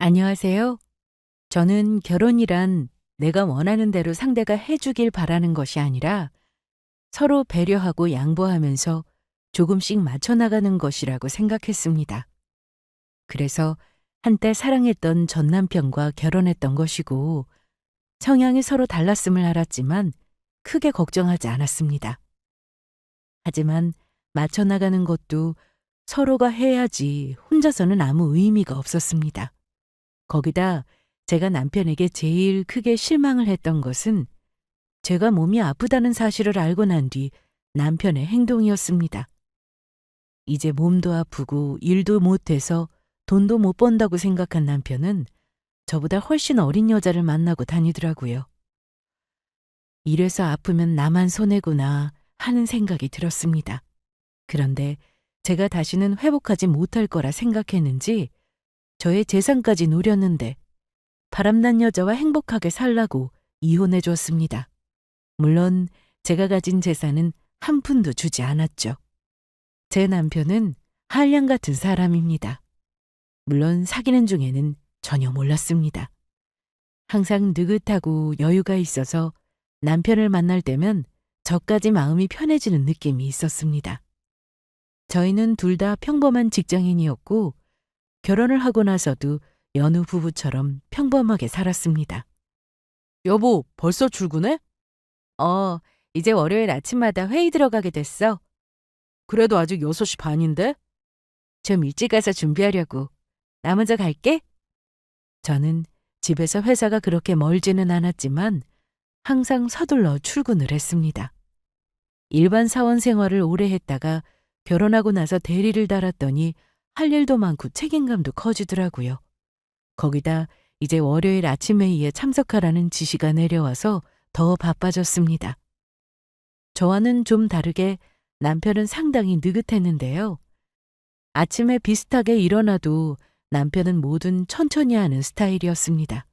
안녕하세요. 저는 결혼이란 내가 원하는 대로 상대가 해주길 바라는 것이 아니라 서로 배려하고 양보하면서 조금씩 맞춰나가는 것이라고 생각했습니다. 그래서 한때 사랑했던 전 남편과 결혼했던 것이고 성향이 서로 달랐음을 알았지만 크게 걱정하지 않았습니다. 하지만 맞춰나가는 것도 서로가 해야지 혼자서는 아무 의미가 없었습니다. 거기다 제가 남편에게 제일 크게 실망을 했던 것은 제가 몸이 아프다는 사실을 알고 난 뒤 남편의 행동이었습니다. 이제 몸도 아프고 일도 못해서 돈도 못 번다고 생각한 남편은 저보다 훨씬 어린 여자를 만나고 다니더라고요. 이래서 아프면 나만 손해구나 하는 생각이 들었습니다. 그런데 제가 다시는 회복하지 못할 거라 생각했는지 저의 재산까지 노렸는데 바람난 여자와 행복하게 살라고 이혼해 줬습니다. 물론 제가 가진 재산은 한 푼도 주지 않았죠. 제 남편은 한량 같은 사람입니다. 물론 사귀는 중에는 전혀 몰랐습니다. 항상 느긋하고 여유가 있어서 남편을 만날 때면 저까지 마음이 편해지는 느낌이 있었습니다. 저희는 둘 다 평범한 직장인이었고 결혼을 하고 나서도 여느 부부처럼 평범하게 살았습니다. 여보, 벌써 출근해? 어, 이제 월요일 아침마다 회의 들어가게 됐어. 그래도 아직 6시 반인데? 좀 일찍 가서 준비하려고. 나 먼저 갈게. 저는 집에서 회사가 그렇게 멀지는 않았지만 항상 서둘러 출근을 했습니다. 일반 사원 생활을 오래 했다가 결혼하고 나서 대리를 달았더니 할 일도 많고 책임감도 커지더라고요. 거기다 이제 월요일 아침 회의에 참석하라는 지시가 내려와서 더 바빠졌습니다. 저와는 좀 다르게 남편은 상당히 느긋했는데요. 아침에 비슷하게 일어나도 남편은 뭐든 천천히 하는 스타일이었습니다.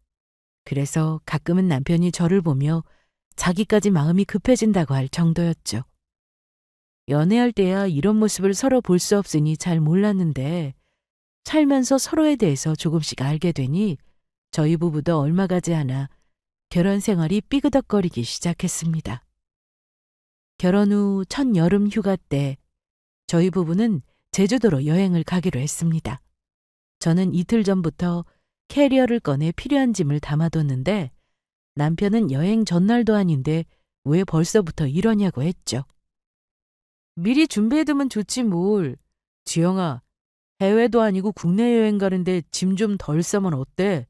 그래서 가끔은 남편이 저를 보며 자기까지 마음이 급해진다고 할 정도였죠. 연애할 때야 이런 모습을 서로 볼 수 없으니 잘 몰랐는데 살면서 서로에 대해서 조금씩 알게 되니 저희 부부도 얼마 가지 않아 결혼 생활이 삐그덕거리기 시작했습니다. 결혼 후 첫 여름 휴가 때 저희 부부는 제주도로 여행을 가기로 했습니다. 저는 이틀 전부터 캐리어를 꺼내 필요한 짐을 담아뒀는데 남편은 여행 전날도 아닌데 왜 벌써부터 이러냐고 했죠. 미리 준비해두면 좋지 뭘. 지영아, 해외도 아니고 국내 여행 가는데 짐 좀 덜 싸면 어때?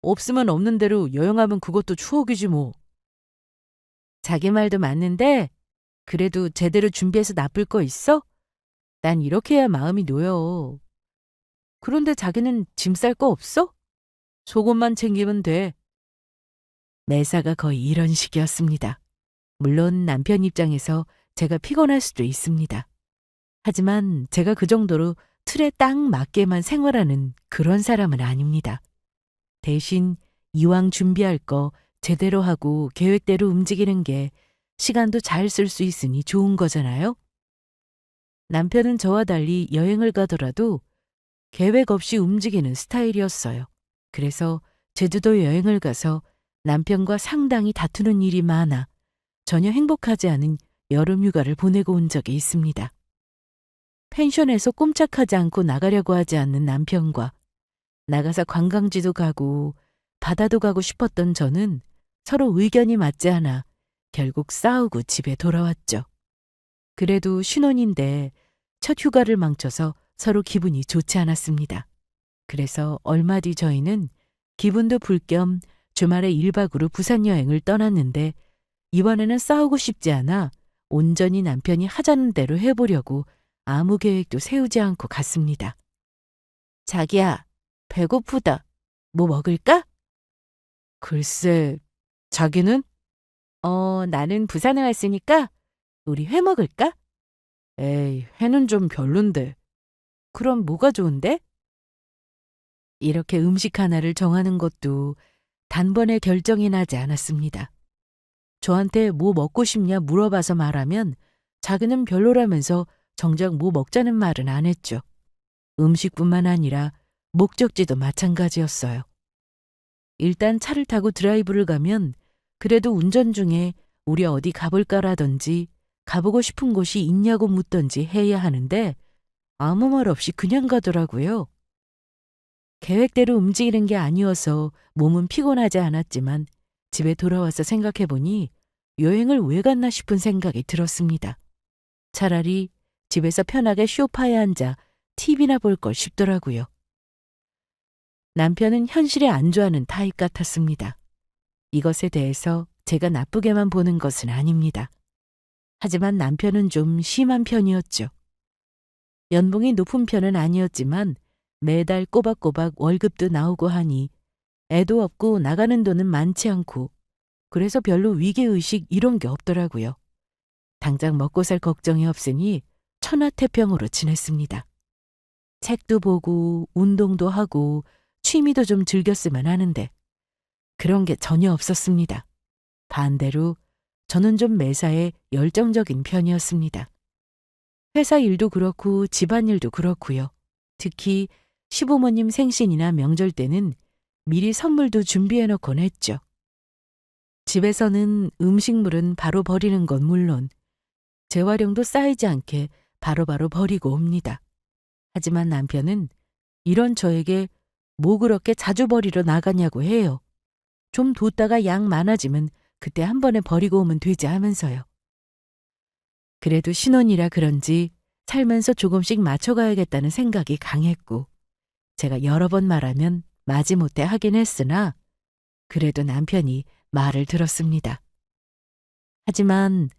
없으면 없는 대로 여행하면 그것도 추억이지 뭐. 자기 말도 맞는데 그래도 제대로 준비해서 나쁠 거 있어? 난 이렇게 해야 마음이 놓여. 그런데 자기는 짐 쌀 거 없어? 속옷만 챙기면 돼. 매사가 거의 이런 식이었습니다. 물론 남편 입장에서 제가 피곤할 수도 있습니다. 하지만 제가 그 정도로 틀에 딱 맞게만 생활하는 그런 사람은 아닙니다. 대신 이왕 준비할 거 제대로 하고 계획대로 움직이는 게 시간도 잘 쓸 수 있으니 좋은 거잖아요. 남편은 저와 달리 여행을 가더라도 계획 없이 움직이는 스타일이었어요. 그래서 제주도 여행을 가서 남편과 상당히 다투는 일이 많아 전혀 행복하지 않은 여름 휴가를 보내고 온 적이 있습니다. 펜션에서 꼼짝하지 않고 나가려고 하지 않는 남편과 나가서 관광지도 가고 바다도 가고 싶었던 저는 서로 의견이 맞지 않아 결국 싸우고 집에 돌아왔죠. 그래도 신혼인데 첫 휴가를 망쳐서 서로 기분이 좋지 않았습니다. 그래서 얼마 뒤 저희는 기분도 풀 겸 주말에 1박으로 부산 여행을 떠났는데 이번에는 싸우고 싶지 않아 온전히 남편이 하자는 대로 해보려고 아무 계획도 세우지 않고 갔습니다. 자기야, 배고프다. 뭐 먹을까? 글쎄, 자기는? 나는 부산에 왔으니까 우리 회 먹을까? 에이, 회는 좀 별론데. 그럼 뭐가 좋은데? 이렇게 음식 하나를 정하는 것도 단번에 결정이 나지 않았습니다. 저한테 뭐 먹고 싶냐 물어봐서 말하면 자기는 별로라면서 정작 뭐 먹자는 말은 안 했죠. 음식뿐만 아니라 목적지도 마찬가지였어요. 일단 차를 타고 드라이브를 가면 그래도 운전 중에 우리 어디 가볼까라든지 가보고 싶은 곳이 있냐고 묻던지 해야 하는데 아무 말 없이 그냥 가더라고요. 계획대로 움직이는 게 아니어서 몸은 피곤하지 않았지만 집에 돌아와서 생각해보니 여행을 왜 갔나 싶은 생각이 들었습니다. 차라리 집에서 편하게 소파에 앉아 TV나 볼 걸 싶더라고요. 남편은 현실에 안주하는 타입 같았습니다. 이것에 대해서 제가 나쁘게만 보는 것은 아닙니다. 하지만 남편은 좀 심한 편이었죠. 연봉이 높은 편은 아니었지만 매달 꼬박꼬박 월급도 나오고 하니 애도 없고 나가는 돈은 많지 않고 그래서 별로 위계의식 이런 게 없더라고요. 당장 먹고 살 걱정이 없으니 천하태평으로 지냈습니다. 책도 보고 운동도 하고 취미도 좀 즐겼으면 하는데 그런 게 전혀 없었습니다. 반대로 저는 좀 매사에 열정적인 편이었습니다. 회사 일도 그렇고 집안일도 그렇고요. 특히 시부모님 생신이나 명절 때는 미리 선물도 준비해놓곤 했죠. 집에서는 음식물은 바로 버리는 건 물론 재활용도 쌓이지 않게 바로바로 버리고 옵니다. 하지만 남편은 이런 저에게 뭐 그렇게 자주 버리러 나가냐고 해요. 좀 뒀다가 양 많아지면 그때 한 번에 버리고 오면 되지 하면서요. 그래도 신혼이라 그런지 살면서 조금씩 맞춰가야겠다는 생각이 강했고 제가 여러 번 말하면 마지못해 하긴 했으나 그래도 남편이 말을 들었습니다. 하지만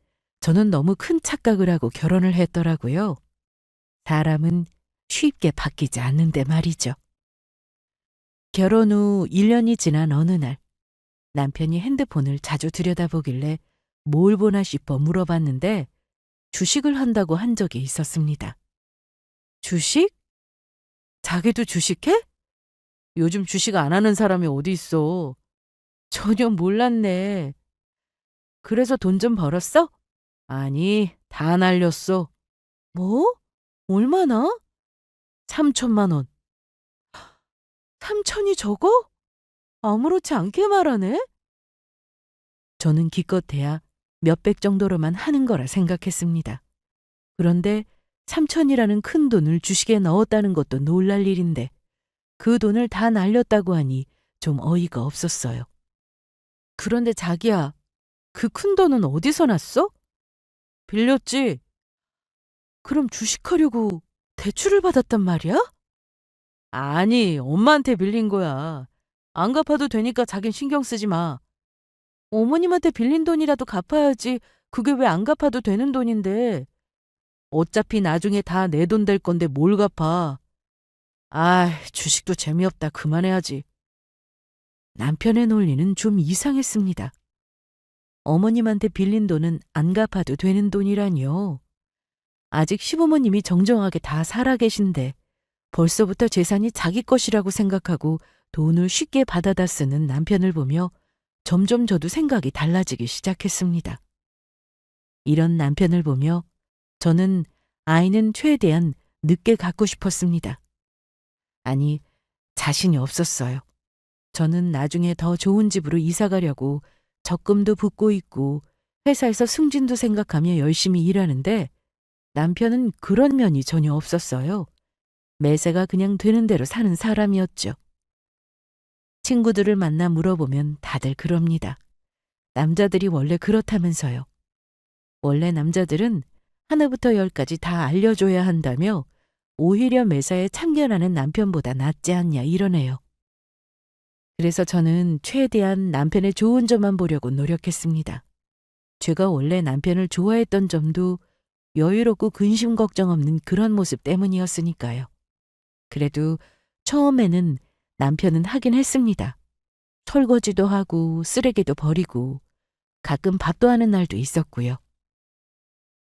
저는 너무 큰 착각을 하고 결혼을 했더라고요. 사람은 쉽게 바뀌지 않는데 말이죠. 결혼 후 1년이 지난 어느 날 남편이 핸드폰을 자주 들여다보길래 뭘 보나 싶어 물어봤는데 주식을 한다고 한 적이 있었습니다. 주식? 자기도 주식해? 요즘 주식 안 하는 사람이 어디 있어. 전혀 몰랐네. 그래서 돈 좀 벌었어? 아니, 다 날렸어. 뭐? 얼마나? 3천만 원. 3천이 적어? 아무렇지 않게 말하네? 저는 기껏해야 몇백 정도로만 하는 거라 생각했습니다. 그런데 3천이라는 큰 돈을 주식에 넣었다는 것도 놀랄 일인데 그 돈을 다 날렸다고 하니 좀 어이가 없었어요. 그런데 자기야, 그 큰 돈은 어디서 났어? 빌렸지. 그럼 주식하려고 대출을 받았단 말이야? 아니, 엄마한테 빌린 거야. 안 갚아도 되니까 자긴 신경 쓰지 마. 어머님한테 빌린 돈이라도 갚아야지. 그게 왜 안 갚아도 되는 돈인데. 어차피 나중에 다 내 돈 될 건데 뭘 갚아. 아, 주식도 재미없다. 그만해야지. 남편의 논리는 좀 이상했습니다. 어머님한테 빌린 돈은 안 갚아도 되는 돈이라니요. 아직 시부모님이 정정하게 다 살아계신데 벌써부터 재산이 자기 것이라고 생각하고 돈을 쉽게 받아다 쓰는 남편을 보며 점점 저도 생각이 달라지기 시작했습니다. 이런 남편을 보며 저는 아이는 최대한 늦게 갖고 싶었습니다. 아니, 자신이 없었어요. 저는 나중에 더 좋은 집으로 이사 가려고 적금도 붓고 있고 회사에서 승진도 생각하며 열심히 일하는데 남편은 그런 면이 전혀 없었어요. 매사가 그냥 되는 대로 사는 사람이었죠. 친구들을 만나 물어보면 다들 그럽니다. 남자들이 원래 그렇다면서요. 원래 남자들은 하나부터 열까지 다 알려줘야 한다며 오히려 매사에 참견하는 남편보다 낫지 않냐 이러네요. 그래서 저는 최대한 남편의 좋은 점만 보려고 노력했습니다. 제가 원래 남편을 좋아했던 점도 여유롭고 근심 걱정 없는 그런 모습 때문이었으니까요. 그래도 처음에는 남편은 하긴 했습니다. 설거지도 하고 쓰레기도 버리고 가끔 밥도 하는 날도 있었고요.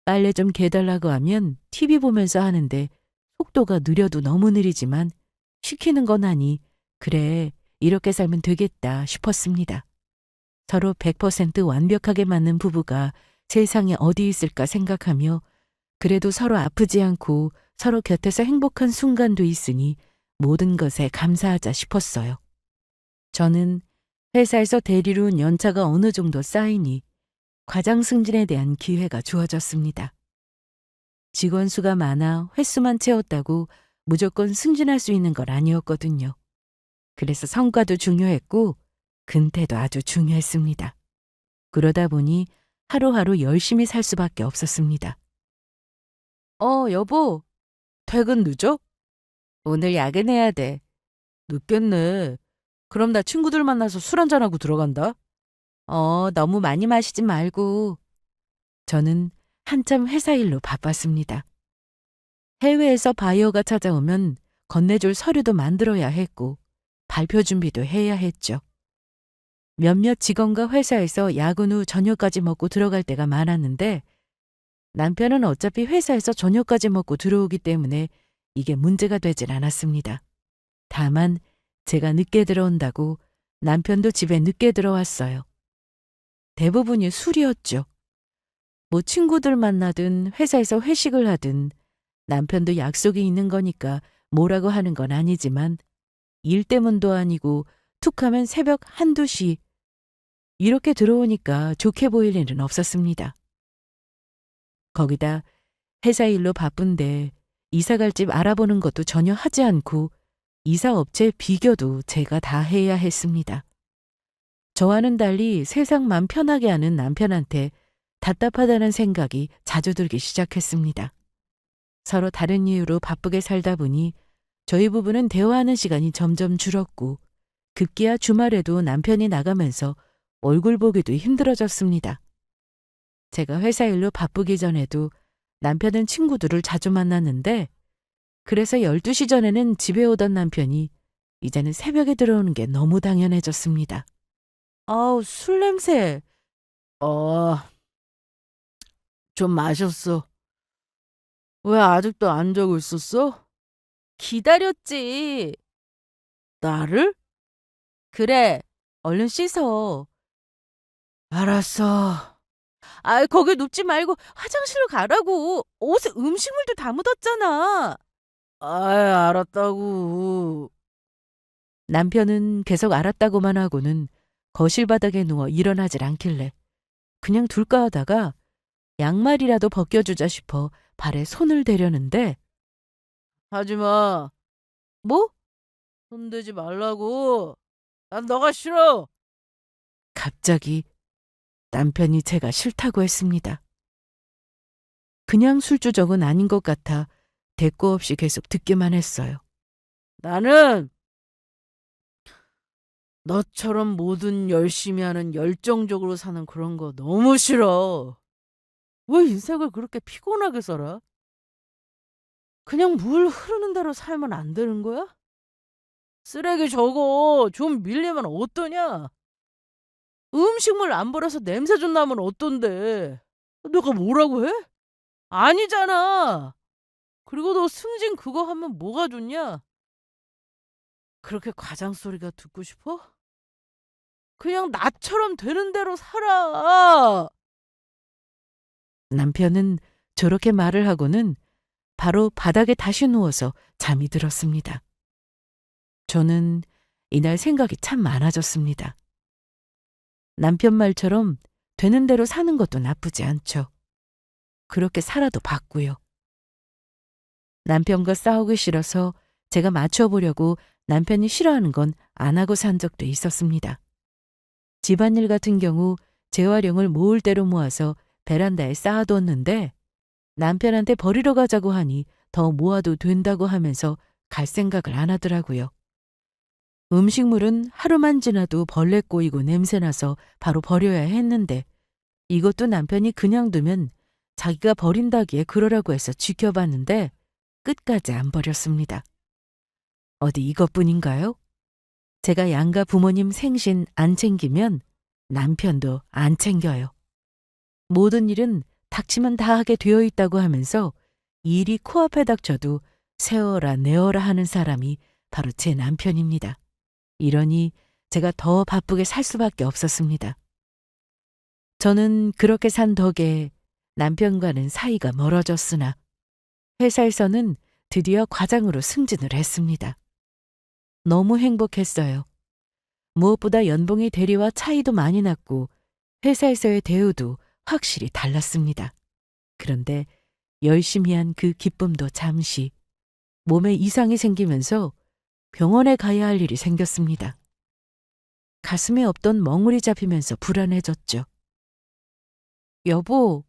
빨래 좀 개달라고 하면 TV 보면서 하는데 속도가 느려도 너무 느리지만 시키는 건 하니 그래 이렇게 살면 되겠다 싶었습니다. 서로 100% 완벽하게 맞는 부부가 세상에 어디 있을까 생각하며 그래도 서로 아프지 않고 서로 곁에서 행복한 순간도 있으니 모든 것에 감사하자 싶었어요. 저는 회사에서 대리로 연차가 어느 정도 쌓이니 과장 승진에 대한 기회가 주어졌습니다. 직원 수가 많아 횟수만 채웠다고 무조건 승진할 수 있는 건 아니었거든요. 그래서 성과도 중요했고 근태도 아주 중요했습니다. 그러다 보니 하루하루 열심히 살 수밖에 없었습니다. 여보, 퇴근 늦어? 오늘 야근해야 돼. 늦겠네. 그럼 나 친구들 만나서 술 한잔하고 들어간다. 너무 많이 마시지 말고. 저는 한참 회사 일로 바빴습니다. 해외에서 바이어가 찾아오면 건네줄 서류도 만들어야 했고 발표 준비도 해야 했죠. 몇몇 직원과 회사에서 야근 후 저녁까지 먹고 들어갈 때가 많았는데 남편은 어차피 회사에서 저녁까지 먹고 들어오기 때문에 이게 문제가 되질 않았습니다. 다만 제가 늦게 들어온다고 남편도 집에 늦게 들어왔어요. 대부분이 술이었죠. 뭐 친구들 만나든 회사에서 회식을 하든 남편도 약속이 있는 거니까 뭐라고 하는 건 아니지만 일 때문도 아니고 툭하면 새벽 1, 2시 이렇게 들어오니까 좋게 보일 일은 없었습니다. 거기다 회사 일로 바쁜데 이사갈 집 알아보는 것도 전혀 하지 않고 이사업체 비교도 제가 다 해야 했습니다. 저와는 달리 세상 맘 편하게 하는 남편한테 답답하다는 생각이 자주 들기 시작했습니다. 서로 다른 이유로 바쁘게 살다 보니 저희 부부는 대화하는 시간이 점점 줄었고 급기야 주말에도 남편이 나가면서 얼굴 보기도 힘들어졌습니다. 제가 회사 일로 바쁘기 전에도 남편은 친구들을 자주 만났는데 그래서 12시 전에는 집에 오던 남편이 이제는 새벽에 들어오는 게 너무 당연해졌습니다. 아우, 술 냄새. 좀 마셨어. 왜 아직도 안 자고 있었어? 기다렸지. 나를? 그래, 얼른 씻어. 알았어. 거기 눕지 말고 화장실로 가라고. 옷에 음식물도 다 묻었잖아. 알았다고. 남편은 계속 알았다고만 하고는 거실 바닥에 누워 일어나질 않길래 그냥 둘까 하다가 양말이라도 벗겨주자 싶어 발에 손을 대려는데 하지마. 뭐? 손대지 말라고. 난 너가 싫어. 갑자기 남편이 제가 싫다고 했습니다. 그냥 술주정은 아닌 것 같아 대꾸 없이 계속 듣기만 했어요. 나는 너처럼 뭐든 열심히 하는 열정적으로 사는 그런 거 너무 싫어. 왜 인생을 그렇게 피곤하게 살아? 그냥 물 흐르는 대로 살면 안 되는 거야? 쓰레기 저거 좀 밀리면 어떠냐? 음식물 안 버려서 냄새 좀 나면 어떤데? 내가 뭐라고 해? 아니잖아. 그리고 너 승진 그거 하면 뭐가 좋냐? 그렇게 과장 소리가 듣고 싶어? 그냥 나처럼 되는 대로 살아. 남편은 저렇게 말을 하고는 바로 바닥에 다시 누워서 잠이 들었습니다. 저는 이날 생각이 참 많아졌습니다. 남편 말처럼 되는 대로 사는 것도 나쁘지 않죠. 그렇게 살아도 봤고요. 남편과 싸우기 싫어서 제가 맞춰보려고 남편이 싫어하는 건 안 하고 산 적도 있었습니다. 집안일 같은 경우 재활용을 모을 대로 모아서 베란다에 쌓아뒀는데 남편한테 버리러 가자고 하니 더 모아도 된다고 하면서 갈 생각을 안 하더라고요. 음식물은 하루만 지나도 벌레 꼬이고 냄새나서 바로 버려야 했는데 이것도 남편이 그냥 두면 자기가 버린다기에 그러라고 해서 지켜봤는데 끝까지 안 버렸습니다. 어디 이것뿐인가요? 제가 양가 부모님 생신 안 챙기면 남편도 안 챙겨요. 모든 일은 닥치면 다 하게 되어 있다고 하면서 일이 코앞에 닥쳐도 세워라 내어라 하는 사람이 바로 제 남편입니다. 이러니 제가 더 바쁘게 살 수밖에 없었습니다. 저는 그렇게 산 덕에 남편과는 사이가 멀어졌으나 회사에서는 드디어 과장으로 승진을 했습니다. 너무 행복했어요. 무엇보다 연봉이 대리와 차이도 많이 났고 회사에서의 대우도 확실히 달랐습니다. 그런데 열심히 한 그 기쁨도 잠시 몸에 이상이 생기면서 병원에 가야 할 일이 생겼습니다. 가슴에 없던 멍울이 잡히면서 불안해졌죠. 여보,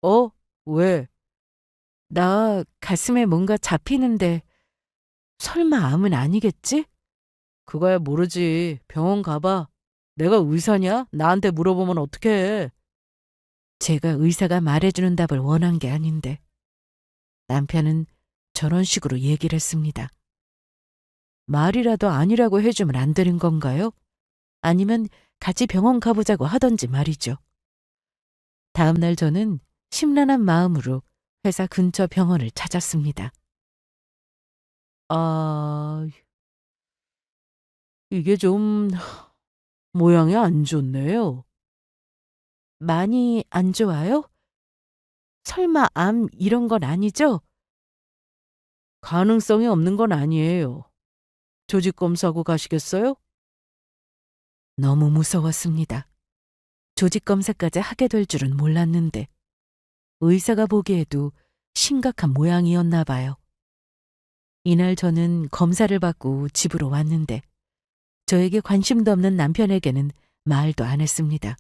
어? 왜? 나 가슴에 뭔가 잡히는데 설마 암은 아니겠지? 그거야 모르지. 병원 가봐. 내가 의사냐? 나한테 물어보면 어떡해. 제가 의사가 말해주는 답을 원한 게 아닌데 남편은 저런 식으로 얘기를 했습니다. 말이라도 아니라고 해주면 안 되는 건가요? 아니면 같이 병원 가보자고 하던지 말이죠. 다음 날 저는 심란한 마음으로 회사 근처 병원을 찾았습니다. 아, 이게 좀 모양이 안 좋네요. 많이 안 좋아요? 설마 암 이런 건 아니죠? 가능성이 없는 건 아니에요. 조직 검사하고 가시겠어요? 너무 무서웠습니다. 조직 검사까지 하게 될 줄은 몰랐는데 의사가 보기에도 심각한 모양이었나 봐요. 이날 저는 검사를 받고 집으로 왔는데 저에게 관심도 없는 남편에게는 말도 안 했습니다.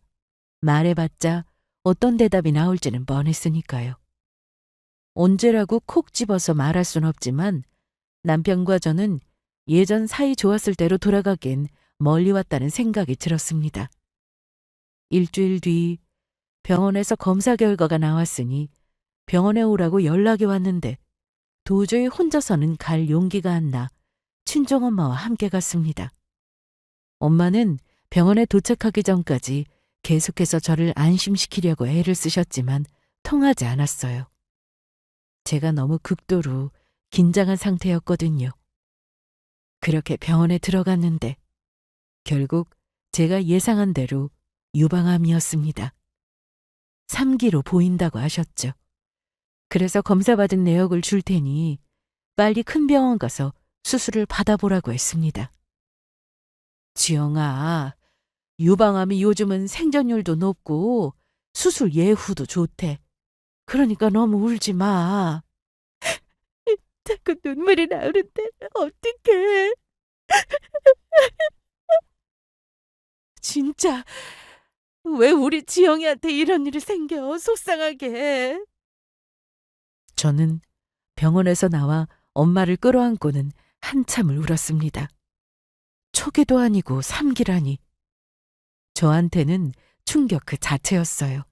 말해봤자 어떤 대답이 나올지는 뻔했으니까요. 언제라고 콕 집어서 말할 순 없지만 남편과 저는 예전 사이 좋았을 때로 돌아가기엔 멀리 왔다는 생각이 들었습니다. 일주일 뒤 병원에서 검사 결과가 나왔으니 병원에 오라고 연락이 왔는데 도저히 혼자서는 갈 용기가 안 나 친정엄마와 함께 갔습니다. 엄마는 병원에 도착하기 전까지 계속해서 저를 안심시키려고 애를 쓰셨지만 통하지 않았어요. 제가 너무 극도로 긴장한 상태였거든요. 그렇게 병원에 들어갔는데 결국 제가 예상한 대로 유방암이었습니다. 3기로 보인다고 하셨죠. 그래서 검사받은 내역을 줄 테니 빨리 큰 병원 가서 수술을 받아보라고 했습니다. 지영아, 유방암이 요즘은 생존율도 높고 수술 예후도 좋대. 그러니까 너무 울지 마. 자꾸 눈물이 나오는데 어떡해. 진짜 왜 우리 지영이한테 이런 일이 생겨 속상하게. 저는 병원에서 나와 엄마를 끌어안고는 한참을 울었습니다. 초기도 아니고 3기라니. 저한테는 충격 그 자체였어요.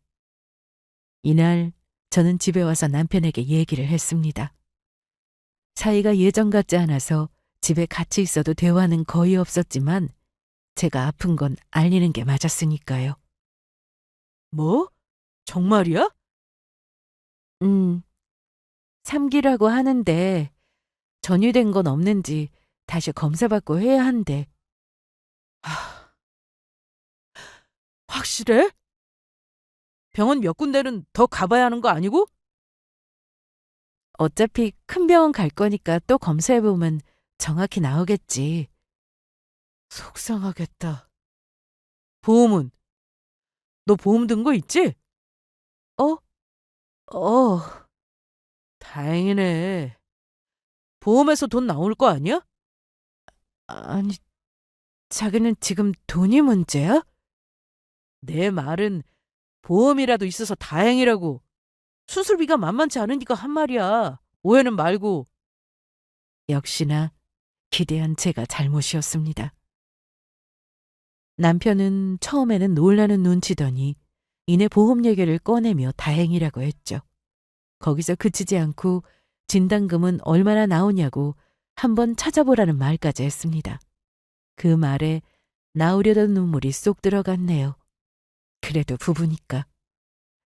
이날 저는 집에 와서 남편에게 얘기를 했습니다. 사이가 예전 같지 않아서 집에 같이 있어도 대화는 거의 없었지만 제가 아픈 건 알리는 게 맞았으니까요. 뭐? 정말이야? 3기라고 하는데 전이된 건 없는지 다시 검사받고 해야 한대. 아, 확실해? 병원 몇 군데는 더 가봐야 하는 거 아니고? 어차피 큰 병원 갈 거니까 또 검사해보면 정확히 나오겠지. 속상하겠다. 보험은? 너 보험 든 거 있지? 어? 어, 다행이네. 보험에서 돈 나올 거 아니야? 아니, 자기는 지금 돈이 문제야? 내 말은 보험이라도 있어서 다행이라고. 수술비가 만만치 않으니까 한 말이야. 오해는 말고. 역시나 기대한 제가 잘못이었습니다. 남편은 처음에는 놀라는 눈치더니 이내 보험 얘기를 꺼내며 다행이라고 했죠. 거기서 그치지 않고 진단금은 얼마나 나오냐고 한번 찾아보라는 말까지 했습니다. 그 말에 나오려던 눈물이 쏙 들어갔네요. 그래도 부부니까.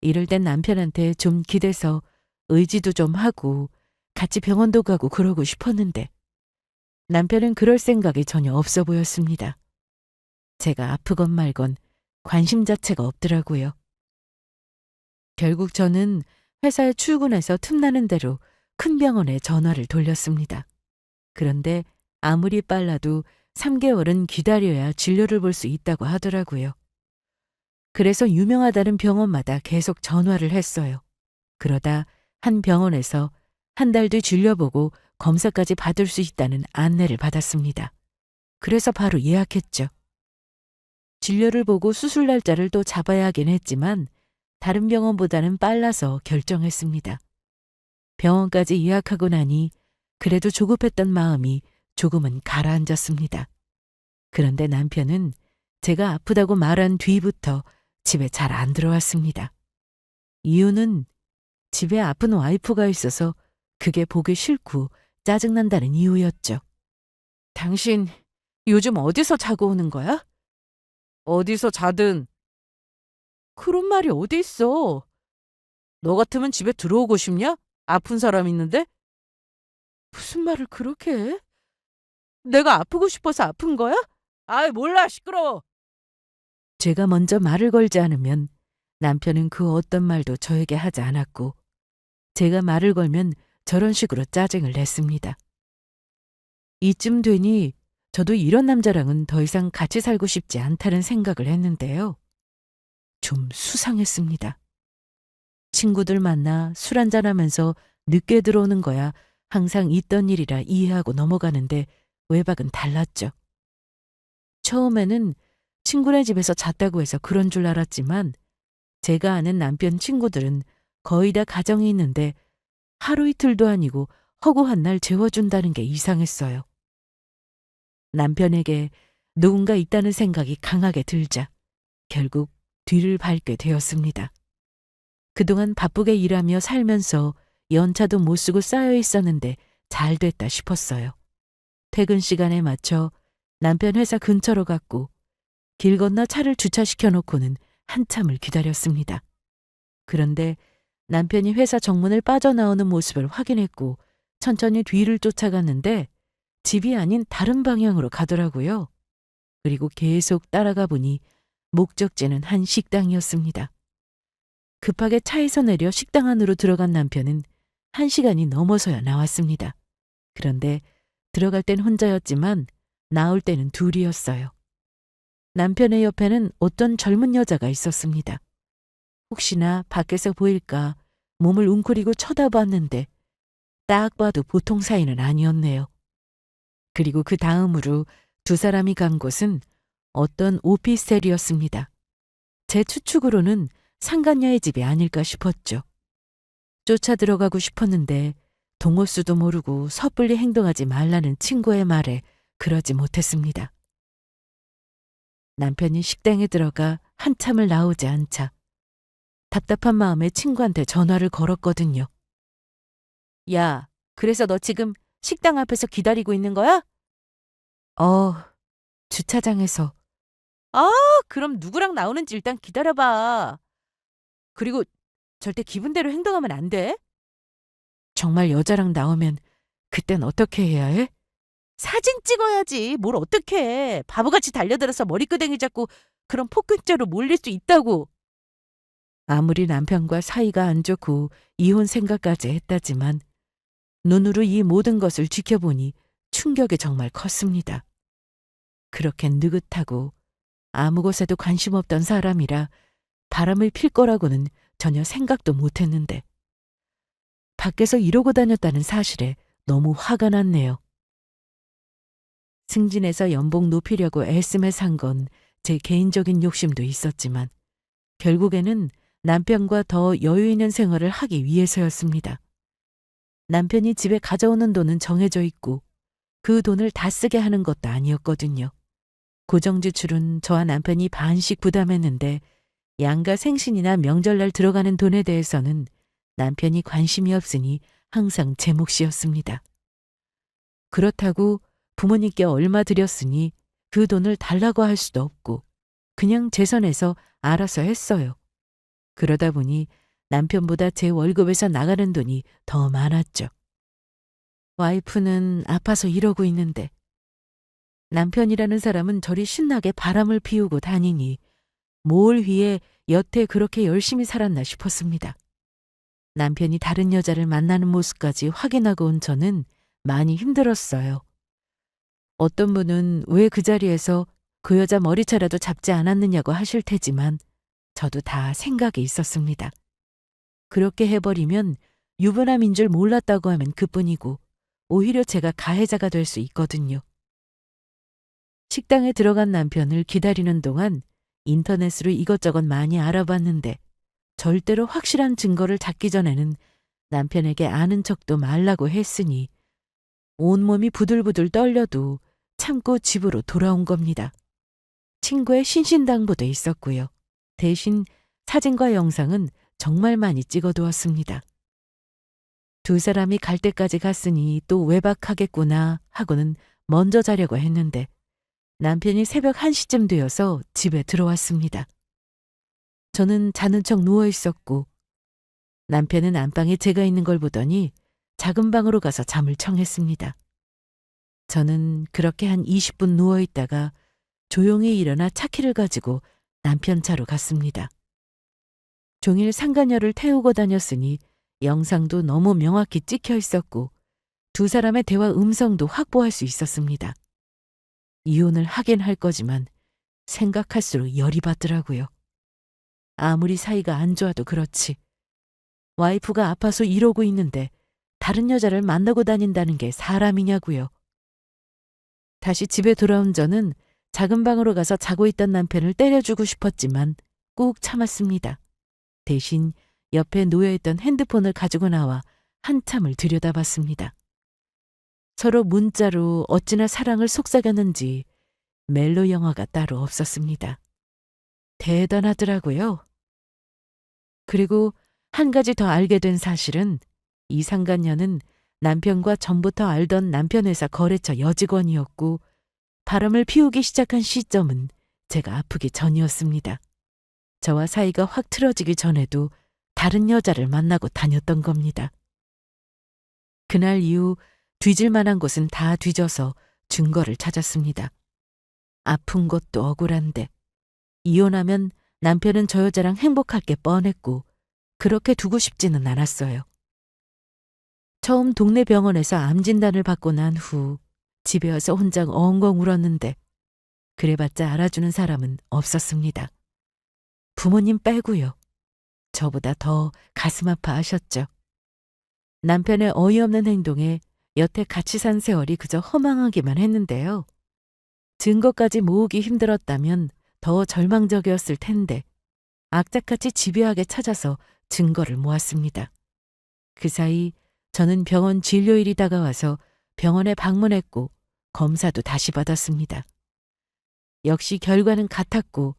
이럴 땐 남편한테 좀 기대서 의지도 좀 하고 같이 병원도 가고 그러고 싶었는데 남편은 그럴 생각이 전혀 없어 보였습니다. 제가 아프건 말건 관심 자체가 없더라고요. 결국 저는 회사에 출근해서 틈나는 대로 큰 병원에 전화를 돌렸습니다. 그런데 아무리 빨라도 3개월은 기다려야 진료를 볼 수 있다고 하더라고요. 그래서 유명하다는 병원마다 계속 전화를 했어요. 그러다 한 병원에서 한 달 뒤 진료보고 검사까지 받을 수 있다는 안내를 받았습니다. 그래서 바로 예약했죠. 진료를 보고 수술 날짜를 또 잡아야 하긴 했지만 다른 병원보다는 빨라서 결정했습니다. 병원까지 예약하고 나니 그래도 조급했던 마음이 조금은 가라앉았습니다. 그런데 남편은 제가 아프다고 말한 뒤부터 집에 잘 안 들어왔습니다. 이유는 집에 아픈 와이프가 있어서 그게 보기 싫고 짜증난다는 이유였죠. 당신 요즘 어디서 자고 오는 거야? 어디서 자든. 그런 말이 어디 있어? 너 같으면 집에 들어오고 싶냐? 아픈 사람 있는데? 무슨 말을 그렇게 해? 내가 아프고 싶어서 아픈 거야? 아이, 몰라, 시끄러워. 제가 먼저 말을 걸지 않으면 남편은 그 어떤 말도 저에게 하지 않았고, 제가 말을 걸면 저런 식으로 짜증을 냈습니다. 이쯤 되니 저도 이런 남자랑은 더 이상 같이 살고 싶지 않다는 생각을 했는데요. 좀 수상했습니다. 친구들 만나 술 한잔하면서 늦게 들어오는 거야 항상 있던 일이라 이해하고 넘어가는데 외박은 달랐죠. 처음에는 친구네 집에서 잤다고 해서 그런 줄 알았지만 제가 아는 남편 친구들은 거의 다 가정이 있는데 하루 이틀도 아니고 허구한 날 재워준다는 게 이상했어요. 남편에게 누군가 있다는 생각이 강하게 들자 결국 뒤를 밟게 되었습니다. 그동안 바쁘게 일하며 살면서 연차도 못 쓰고 쌓여 있었는데 잘 됐다 싶었어요. 퇴근 시간에 맞춰 남편 회사 근처로 갔고 길 건너 차를 주차시켜 놓고는 한참을 기다렸습니다. 그런데 남편이 회사 정문을 빠져나오는 모습을 확인했고 천천히 뒤를 쫓아갔는데 집이 아닌 다른 방향으로 가더라고요. 그리고 계속 따라가 보니 목적지는 한 식당이었습니다. 급하게 차에서 내려 식당 안으로 들어간 남편은 1시간이 넘어서야 나왔습니다. 그런데 들어갈 땐 혼자였지만 나올 때는 둘이었어요. 남편의 옆에는 어떤 젊은 여자가 있었습니다. 혹시나 밖에서 보일까 몸을 웅크리고 쳐다봤는데 딱 봐도 보통 사이는 아니었네요. 그리고 그 다음으로 두 사람이 간 곳은 어떤 오피스텔이었습니다. 제 추측으로는 상간녀의 집이 아닐까 싶었죠. 쫓아 들어가고 싶었는데 동호수도 모르고 섣불리 행동하지 말라는 친구의 말에 그러지 못했습니다. 남편이 식당에 들어가 한참을 나오지 않자 답답한 마음에 친구한테 전화를 걸었거든요. 야, 그래서 너 지금 식당 앞에서 기다리고 있는 거야? 주차장에서. 아, 그럼 누구랑 나오는지 일단 기다려봐. 그리고 절대 기분대로 행동하면 안 돼. 정말 여자랑 나오면 그땐 어떻게 해야 해? 사진 찍어야지. 뭘 어떻게 해. 바보같이 달려들어서 머리끄댕이 잡고 그런 폭행죄로 몰릴 수 있다고. 아무리 남편과 사이가 안 좋고 이혼 생각까지 했다지만 눈으로 이 모든 것을 지켜보니 충격이 정말 컸습니다. 그렇게 느긋하고 아무 곳에도 관심 없던 사람이라 바람을 필 거라고는 전혀 생각도 못했는데 밖에서 이러고 다녔다는 사실에 너무 화가 났네요. 승진해서 연봉 높이려고 애쓰며 산 건 제 개인적인 욕심도 있었지만 결국에는 남편과 더 여유 있는 생활을 하기 위해서였습니다. 남편이 집에 가져오는 돈은 정해져 있고 그 돈을 다 쓰게 하는 것도 아니었거든요. 고정지출은 저와 남편이 반씩 부담했는데 양가 생신이나 명절날 들어가는 돈에 대해서는 남편이 관심이 없으니 항상 제 몫이었습니다. 그렇다고 부모님께 얼마 드렸으니 그 돈을 달라고 할 수도 없고 그냥 제 선에서 알아서 했어요. 그러다 보니 남편보다 제 월급에서 나가는 돈이 더 많았죠. 와이프는 아파서 이러고 있는데 남편이라는 사람은 저리 신나게 바람을 피우고 다니니 뭘 위해 여태 그렇게 열심히 살았나 싶었습니다. 남편이 다른 여자를 만나는 모습까지 확인하고 온 저는 많이 힘들었어요. 어떤 분은 왜 그 자리에서 그 여자 머리채라도 잡지 않았느냐고 하실 테지만 저도 다 생각이 있었습니다. 그렇게 해버리면 유부남인 줄 몰랐다고 하면 그뿐이고 오히려 제가 가해자가 될 수 있거든요. 식당에 들어간 남편을 기다리는 동안 인터넷으로 이것저것 많이 알아봤는데 절대로 확실한 증거를 찾기 전에는 남편에게 아는 척도 말라고 했으니 온몸이 부들부들 떨려도 참고 집으로 돌아온 겁니다. 친구의 신신당부도 있었고요. 대신 사진과 영상은 정말 많이 찍어두었습니다. 두 사람이 갈 때까지 갔으니 또 외박하겠구나 하고는 먼저 자려고 했는데 남편이 새벽 1시쯤 되어서 집에 들어왔습니다. 저는 자는 척 누워 있었고 남편은 안방에 제가 있는 걸 보더니 작은 방으로 가서 잠을 청했습니다. 저는 그렇게 한 20분 누워 있다가 조용히 일어나 차키를 가지고 남편 차로 갔습니다. 종일 상간녀를 태우고 다녔으니 영상도 너무 명확히 찍혀 있었고 두 사람의 대화 음성도 확보할 수 있었습니다. 이혼을 하긴 할 거지만 생각할수록 열이 받더라고요. 아무리 사이가 안 좋아도 그렇지. 와이프가 아파서 이러고 있는데 다른 여자를 만나고 다닌다는 게 사람이냐고요. 다시 집에 돌아온 저는 작은 방으로 가서 자고 있던 남편을 때려주고 싶었지만 꾹 참았습니다. 대신 옆에 놓여있던 핸드폰을 가지고 나와 한참을 들여다봤습니다. 서로 문자로 어찌나 사랑을 속삭였는지 멜로 영화가 따로 없었습니다. 대단하더라고요. 그리고 한 가지 더 알게 된 사실은 이 상간녀는 남편과 전부터 알던 남편 회사 거래처 여직원이었고 바람을 피우기 시작한 시점은 제가 아프기 전이었습니다. 저와 사이가 확 틀어지기 전에도 다른 여자를 만나고 다녔던 겁니다. 그날 이후 뒤질 만한 곳은 다 뒤져서 증거를 찾았습니다. 아픈 것도 억울한데 이혼하면 남편은 저 여자랑 행복할 게 뻔했고 그렇게 두고 싶지는 않았어요. 처음 동네 병원에서 암 진단을 받고 난 후 집에 와서 혼자 엉엉 울었는데 그래봤자 알아주는 사람은 없었습니다. 부모님 빼고요. 저보다 더 가슴 아파하셨죠. 남편의 어이없는 행동에 여태 같이 산 세월이 그저 허망하기만 했는데요. 증거까지 모으기 힘들었다면 더 절망적이었을 텐데 악착같이 집요하게 찾아서 증거를 모았습니다. 그 사이 저는 병원 진료일이 다가와서 병원에 방문했고 검사도 다시 받았습니다. 역시 결과는 같았고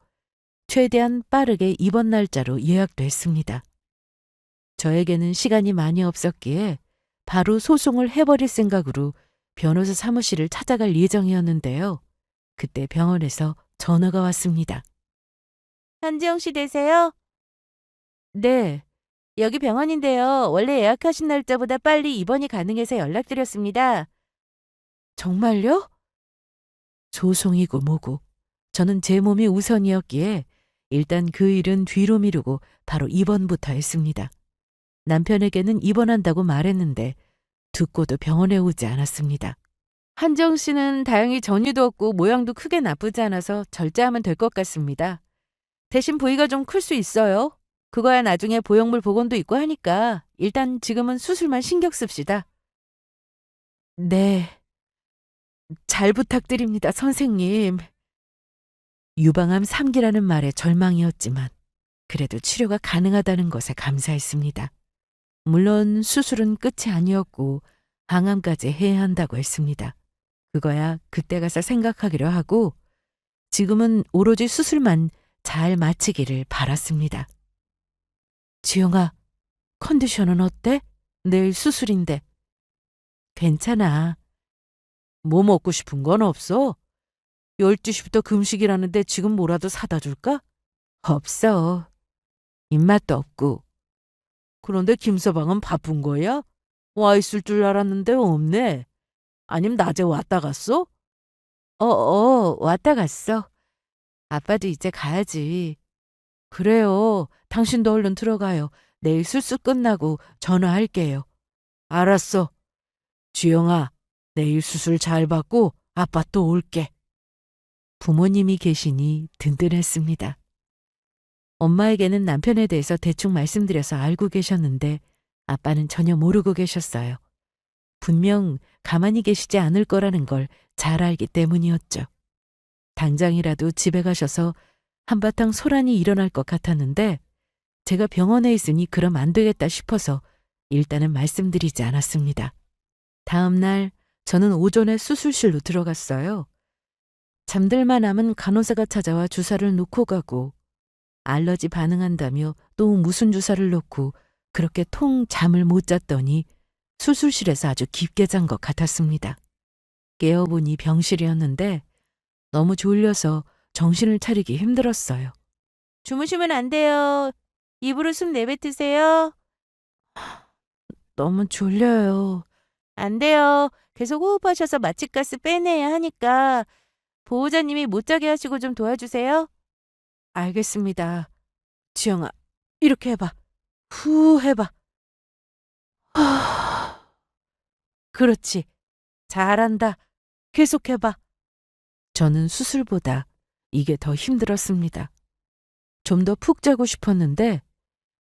최대한 빠르게 입원 날짜로 예약도 했습니다. 저에게는 시간이 많이 없었기에 바로 소송을 해버릴 생각으로 변호사 사무실을 찾아갈 예정이었는데요. 그때 병원에서 전화가 왔습니다. 한지영 씨 되세요? 네. 여기 병원인데요. 원래 예약하신 날짜보다 빨리 입원이 가능해서 연락드렸습니다. 정말요? 소송이고 뭐고. 저는 제 몸이 우선이었기에 일단 그 일은 뒤로 미루고 바로 입원부터 했습니다. 남편에게는 입원한다고 말했는데 듣고도 병원에 오지 않았습니다. 한정 씨는 다행히 전이도 없고 모양도 크게 나쁘지 않아서 절제하면 될 것 같습니다. 대신 부위가 좀 클 수 있어요. 그거야 나중에 보형물 복원도 있고 하니까 일단 지금은 수술만 신경 씁시다. 네. 잘 부탁드립니다, 선생님. 유방암 3기라는 말에 절망이었지만 그래도 치료가 가능하다는 것에 감사했습니다. 물론 수술은 끝이 아니었고 항암까지 해야 한다고 했습니다. 그거야 그때 가서 생각하기로 하고 지금은 오로지 수술만 잘 마치기를 바랐습니다. 지영아, 컨디션은 어때? 내일 수술인데. 괜찮아. 뭐 먹고 싶은 건 없어? 12시부터 금식이라는데 지금 뭐라도 사다 줄까? 없어. 입맛도 없고. 그런데 김서방은 바쁜 거야? 와 있을 줄 알았는데 없네. 아님 낮에 왔다 갔어? 왔다 갔어. 아빠도 이제 가야지. 그래요. 당신도 얼른 들어가요. 내일 술수 끝나고 전화할게요. 알았어. 주영아, 내일 수술 잘 받고 아빠 또 올게. 부모님이 계시니 든든했습니다. 엄마에게는 남편에 대해서 대충 말씀드려서 알고 계셨는데 아빠는 전혀 모르고 계셨어요. 분명 가만히 계시지 않을 거라는 걸 잘 알기 때문이었죠. 당장이라도 집에 가셔서 한바탕 소란이 일어날 것 같았는데 제가 병원에 있으니 그럼 안 되겠다 싶어서 일단은 말씀드리지 않았습니다. 다음 날 저는 오전에 수술실로 들어갔어요. 잠들만 하면 간호사가 찾아와 주사를 놓고 가고 알러지 반응한다며 또 무슨 주사를 놓고 그렇게 통 잠을 못 잤더니 수술실에서 아주 깊게 잔 것 같았습니다. 깨어보니 병실이었는데 너무 졸려서 정신을 차리기 힘들었어요. 주무시면 안 돼요. 입으로 숨 내뱉으세요. 너무 졸려요. 안 돼요. 계속 호흡하셔서 마취가스 빼내야 하니까 보호자님이 못 자게 하시고 좀 도와주세요. 알겠습니다. 지영아, 이렇게 해봐. 후 해봐. 그렇지. 잘한다. 계속해봐. 저는 수술보다 이게 더 힘들었습니다. 좀 더 푹 자고 싶었는데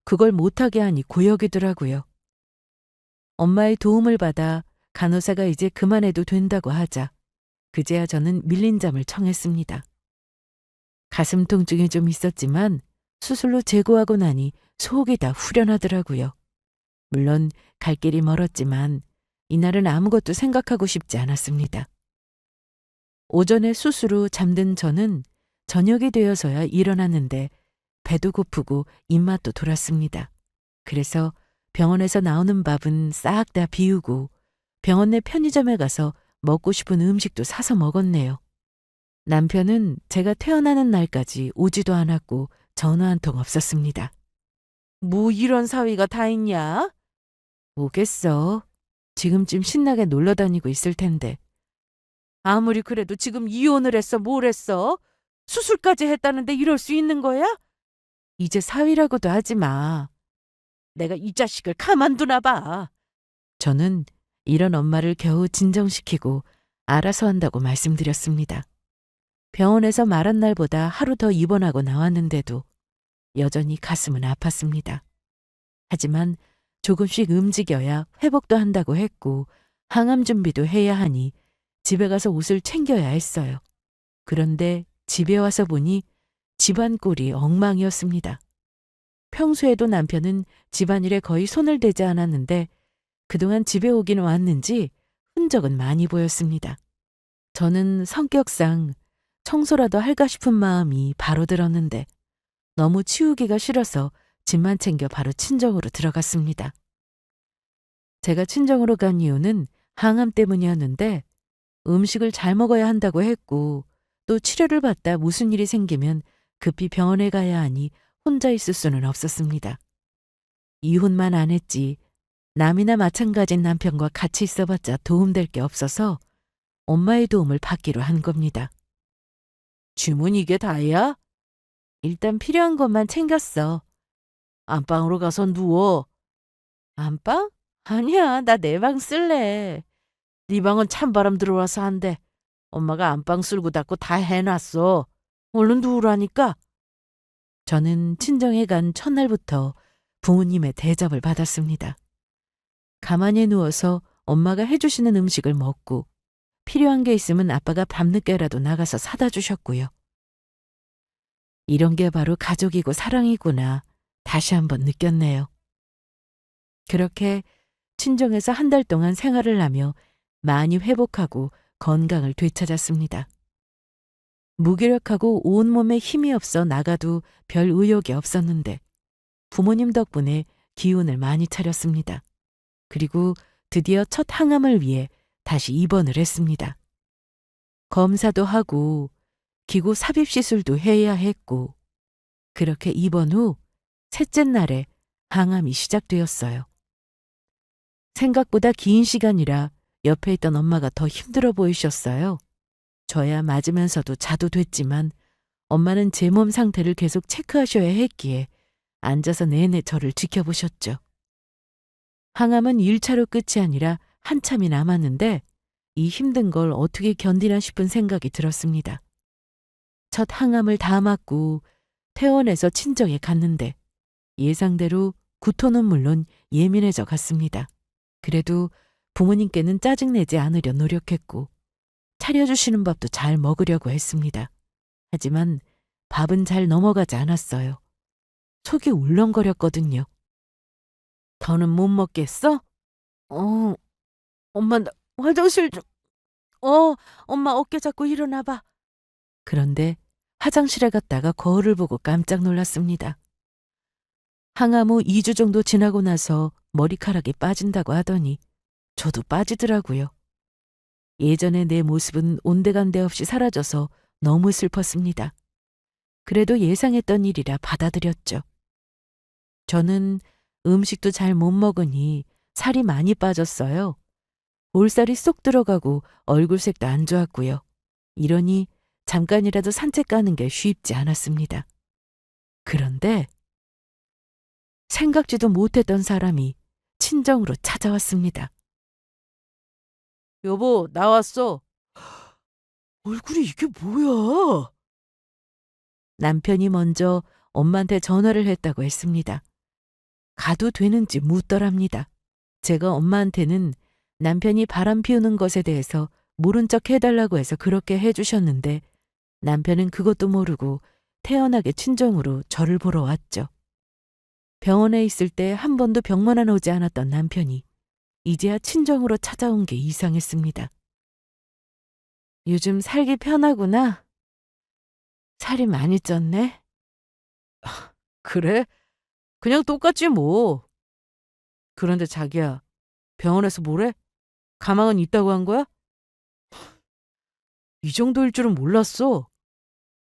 그걸 못하게 하니 고역이더라고요. 엄마의 도움을 받아 간호사가 이제 그만해도 된다고 하자 그제야 저는 밀린 잠을 청했습니다. 가슴 통증이 좀 있었지만 수술로 제거하고 나니 속이 다 후련하더라고요. 물론 갈 길이 멀었지만 이날은 아무것도 생각하고 싶지 않았습니다. 오전에 수술 후 잠든 저는 저녁이 되어서야 일어났는데 배도 고프고 입맛도 돌았습니다. 그래서 병원에서 나오는 밥은 싹 다 비우고 병원 내 편의점에 가서 먹고 싶은 음식도 사서 먹었네요. 남편은 제가 태어나는 날까지 오지도 않았고 전화 한 통 없었습니다. 뭐 이런 사위가 다 있냐? 뭐겠어. 지금쯤 신나게 놀러 다니고 있을 텐데. 아무리 그래도 지금 이혼을 했어 뭘 했어? 수술까지 했다는데 이럴 수 있는 거야? 이제 사위라고도 하지 마. 내가 이 자식을 가만두나 봐. 저는 이런 엄마를 겨우 진정시키고 알아서 한다고 말씀드렸습니다. 병원에서 말한 날보다 하루 더 입원하고 나왔는데도 여전히 가슴은 아팠습니다. 하지만 조금씩 움직여야 회복도 한다고 했고 항암 준비도 해야 하니 집에 가서 옷을 챙겨야 했어요. 그런데 집에 와서 보니 집안 꼴이 엉망이었습니다. 평소에도 남편은 집안일에 거의 손을 대지 않았는데 그동안 집에 오긴 왔는지 흔적은 많이 보였습니다. 저는 성격상 청소라도 할까 싶은 마음이 바로 들었는데 너무 치우기가 싫어서 짐만 챙겨 바로 친정으로 들어갔습니다. 제가 친정으로 간 이유는 항암 때문이었는데 음식을 잘 먹어야 한다고 했고 또 치료를 받다 무슨 일이 생기면 급히 병원에 가야 하니 혼자 있을 수는 없었습니다. 이혼만 안 했지 남이나 마찬가지인 남편과 같이 있어봤자 도움될 게 없어서 엄마의 도움을 받기로 한 겁니다. 주문 이게 다야? 일단 필요한 것만 챙겼어. 안방으로 가서 누워. 안방? 아니야, 나 내 방 쓸래. 네 방은 찬바람 들어와서 안 돼. 엄마가 안방 쓸고 닫고 다 해놨어. 얼른 누우라니까. 저는 친정에 간 첫날부터 부모님의 대접을 받았습니다. 가만히 누워서 엄마가 해주시는 음식을 먹고 필요한 게 있으면 아빠가 밤늦게라도 나가서 사다 주셨고요. 이런 게 바로 가족이고 사랑이구나 다시 한번 느꼈네요. 그렇게 친정에서 한 달 동안 생활을 하며 많이 회복하고 건강을 되찾았습니다. 무기력하고 온몸에 힘이 없어 나가도 별 의욕이 없었는데 부모님 덕분에 기운을 많이 차렸습니다. 그리고 드디어 첫 항암을 위해 다시 입원을 했습니다. 검사도 하고 기구 삽입 시술도 해야 했고 그렇게 입원 후 셋째 날에 항암이 시작되었어요. 생각보다 긴 시간이라 옆에 있던 엄마가 더 힘들어 보이셨어요. 저야 맞으면서도 자도 됐지만 엄마는 제 몸 상태를 계속 체크하셔야 했기에 앉아서 내내 저를 지켜보셨죠. 항암은 1차로 끝이 아니라 한참이 남았는데 이 힘든 걸 어떻게 견디나 싶은 생각이 들었습니다. 첫 항암을 다 맞고 퇴원해서 친정에 갔는데 예상대로 구토는 물론 예민해져 갔습니다. 그래도 부모님께는 짜증내지 않으려 노력했고 차려주시는 밥도 잘 먹으려고 했습니다. 하지만 밥은 잘 넘어가지 않았어요. 속이 울렁거렸거든요. 더는 못 먹겠어? 어, 엄마 나 화장실 좀. 엄마 어깨 잡고 일어나봐. 그런데 화장실에 갔다가 거울을 보고 깜짝 놀랐습니다. 항암 후 2주 정도 지나고 나서 머리카락이 빠진다고 하더니 저도 빠지더라고요. 예전의 내 모습은 온데간데 없이 사라져서 너무 슬펐습니다. 그래도 예상했던 일이라 받아들였죠. 저는 음식도 잘 못 먹으니 살이 많이 빠졌어요. 볼살이 쏙 들어가고 얼굴색도 안 좋았고요. 이러니 잠깐이라도 산책 가는 게 쉽지 않았습니다. 그런데 생각지도 못했던 사람이 친정으로 찾아왔습니다. 여보, 나왔어. 얼굴이 이게 뭐야? 남편이 먼저 엄마한테 전화를 했다고 했습니다. 가도 되는지 묻더랍니다. 제가 엄마한테는 남편이 바람 피우는 것에 대해서 모른 척 해달라고 해서 그렇게 해주셨는데 남편은 그것도 모르고 태연하게 친정으로 저를 보러 왔죠. 병원에 있을 때 한 번도 병문안 오지 않았던 남편이 이제야 친정으로 찾아온 게 이상했습니다. 요즘 살기 편하구나. 살이 많이 쪘네. 그래? 그냥 똑같지 뭐. 그런데 자기야, 병원에서 뭐래? 가망은 있다고 한 거야? 이 정도일 줄은 몰랐어.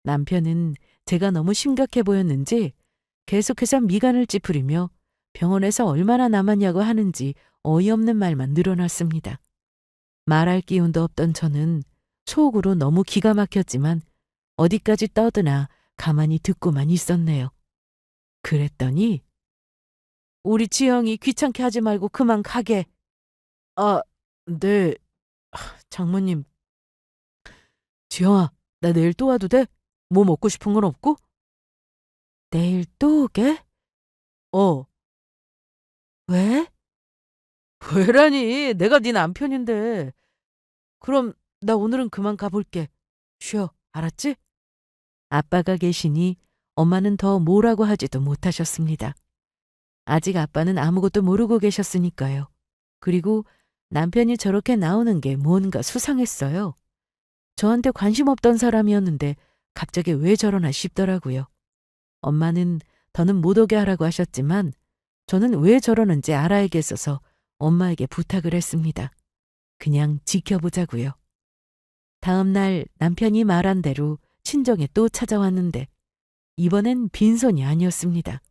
남편은 제가 너무 심각해 보였는지 계속해서 미간을 찌푸리며 병원에서 얼마나 남았냐고 하는지 어이없는 말만 늘어났습니다. 말할 기운도 없던 저는 속으로 너무 기가 막혔지만 어디까지 떠드나 가만히 듣고만 있었네요. 그랬더니 우리 지영이 귀찮게 하지 말고 그만 가게. 아, 네. 장모님. 지영아, 나 내일 또 와도 돼? 뭐 먹고 싶은 건 없고? 내일 또 오게? 어. 왜? 왜라니? 내가 네 남편인데. 그럼 나 오늘은 그만 가볼게. 쉬어. 알았지? 아빠가 계시니 엄마는 더 뭐라고 하지도 못하셨습니다. 아직 아빠는 아무것도 모르고 계셨으니까요. 그리고 남편이 저렇게 나오는 게 뭔가 수상했어요. 저한테 관심 없던 사람이었는데 갑자기 왜 저러나 싶더라고요. 엄마는 더는 못 오게 하라고 하셨지만 저는 왜 저러는지 알아야겠어서 엄마에게 부탁을 했습니다. 그냥 지켜보자고요. 다음 날 남편이 말한 대로 친정에 또 찾아왔는데 이번엔 빈손이 아니었습니다.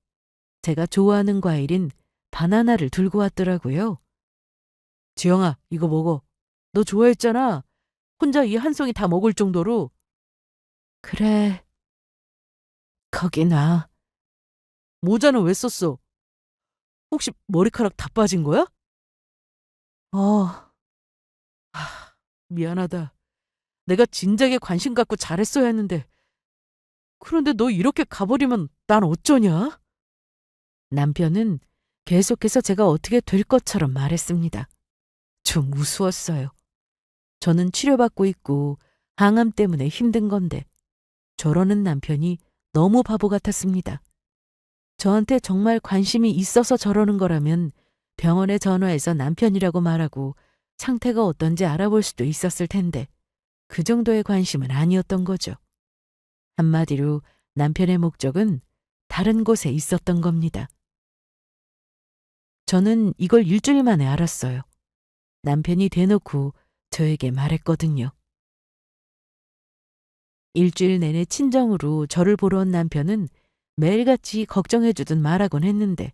제가 좋아하는 과일인 바나나를 들고 왔더라고요. 지영아, 이거 먹어. 너 좋아했잖아. 혼자 이 한 송이 다 먹을 정도로. 그래. 거기 놔. 모자는 왜 썼어? 혹시 머리카락 다 빠진 거야? 어. 미안하다. 내가 진작에 관심 갖고 잘했어야 했는데. 그런데 너 이렇게 가버리면 난 어쩌냐? 남편은 계속해서 제가 어떻게 될 것처럼 말했습니다. 좀 우스웠어요. 저는 치료받고 있고 항암 때문에 힘든 건데 저러는 남편이 너무 바보 같았습니다. 저한테 정말 관심이 있어서 저러는 거라면 병원에 전화해서 남편이라고 말하고 상태가 어떤지 알아볼 수도 있었을 텐데 그 정도의 관심은 아니었던 거죠. 한마디로 남편의 목적은 다른 곳에 있었던 겁니다. 저는 이걸 일주일 만에 알았어요. 남편이 대놓고 저에게 말했거든요. 일주일 내내 친정으로 저를 보러 온 남편은 매일같이 걱정해주듯 말하곤 했는데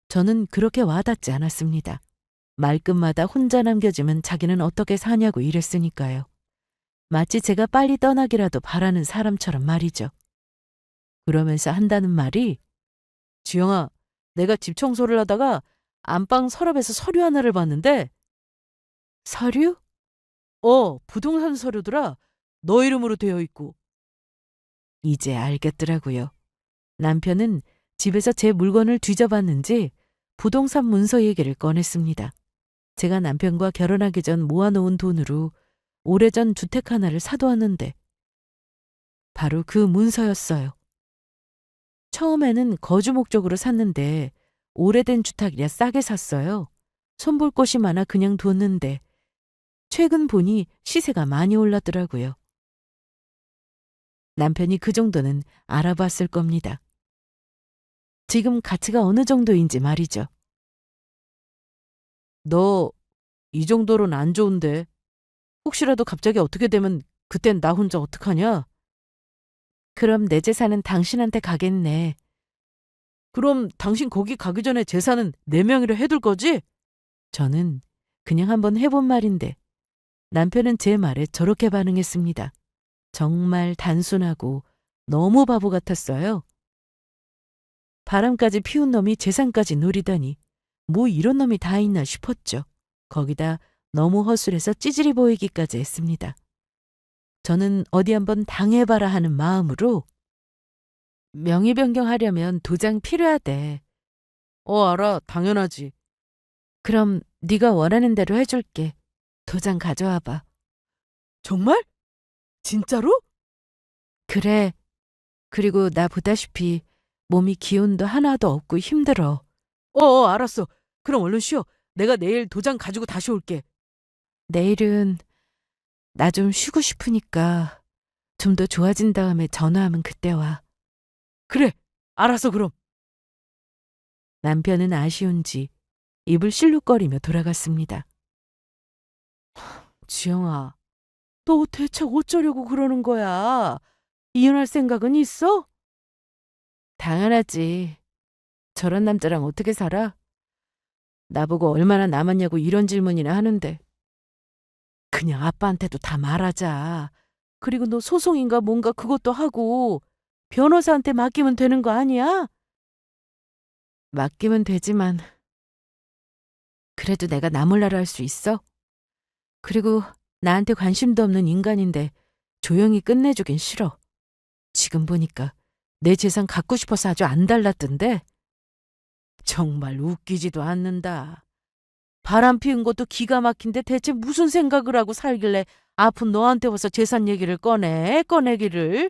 저는 그렇게 와닿지 않았습니다. 말끝마다 혼자 남겨지면 자기는 어떻게 사냐고 이랬으니까요. 마치 제가 빨리 떠나기라도 바라는 사람처럼 말이죠. 그러면서 한다는 말이 지영아, 내가 집 청소를 하다가 안방 서랍에서 서류 하나를 봤는데 서류? 부동산 서류더라. 너 이름으로 되어 있고. 이제 알겠더라고요. 남편은 집에서 제 물건을 뒤져봤는지 부동산 문서 얘기를 꺼냈습니다. 제가 남편과 결혼하기 전 모아놓은 돈으로 오래전 주택 하나를 사두었는데 바로 그 문서였어요. 처음에는 거주 목적으로 샀는데 오래된 주택이라 싸게 샀어요. 손볼 곳이 많아 그냥 뒀는데 최근 보니 시세가 많이 올랐더라고요. 남편이 그 정도는 알아봤을 겁니다. 지금 가치가 어느 정도인지 말이죠. 너 이 정도로는 안 좋은데. 혹시라도 갑자기 어떻게 되면 그땐 나 혼자 어떡하냐? 그럼 내 재산은 당신한테 가겠네. 그럼 당신 거기 가기 전에 재산은 내 명의로 해둘 거지? 저는 그냥 한번 해본 말인데 남편은 제 말에 저렇게 반응했습니다. 정말 단순하고 너무 바보 같았어요. 바람까지 피운 놈이 재산까지 노리다니 뭐 이런 놈이 다 있나 싶었죠. 거기다 너무 허술해서 찌질이 보이기까지 했습니다. 저는 어디 한번 당해봐라 하는 마음으로 명의 변경하려면 도장 필요하대. 알아. 당연하지. 그럼 네가 원하는 대로 해줄게. 도장 가져와봐. 정말? 진짜로? 그래. 그리고 나 보다시피 몸이 기운도 하나도 없고 힘들어. 알았어. 그럼 얼른 쉬어. 내가 내일 도장 가지고 다시 올게. 내일은 나 좀 쉬고 싶으니까 좀 더 좋아진 다음에 전화하면 그때 와. 그래. 알았어, 그럼. 남편은 아쉬운지 입을 실룩거리며 돌아갔습니다. 지영아, 너 대체 어쩌려고 그러는 거야? 이혼할 생각은 있어? 당연하지. 저런 남자랑 어떻게 살아? 나보고 얼마나 남았냐고 이런 질문이나 하는데. 그냥 아빠한테도 다 말하자. 그리고 너 소송인가 뭔가 그것도 하고 변호사한테 맡기면 되는 거 아니야? 맡기면 되지만 그래도 내가 나 몰라라 할 수 있어? 그리고 나한테 관심도 없는 인간인데 조용히 끝내주긴 싫어. 지금 보니까 내 재산 갖고 싶어서 아주 안 달랐던데. 정말 웃기지도 않는다. 바람 피운 것도 기가 막힌데 대체 무슨 생각을 하고 살길래 아픈 너한테 와서 재산 얘기를 꺼내기를.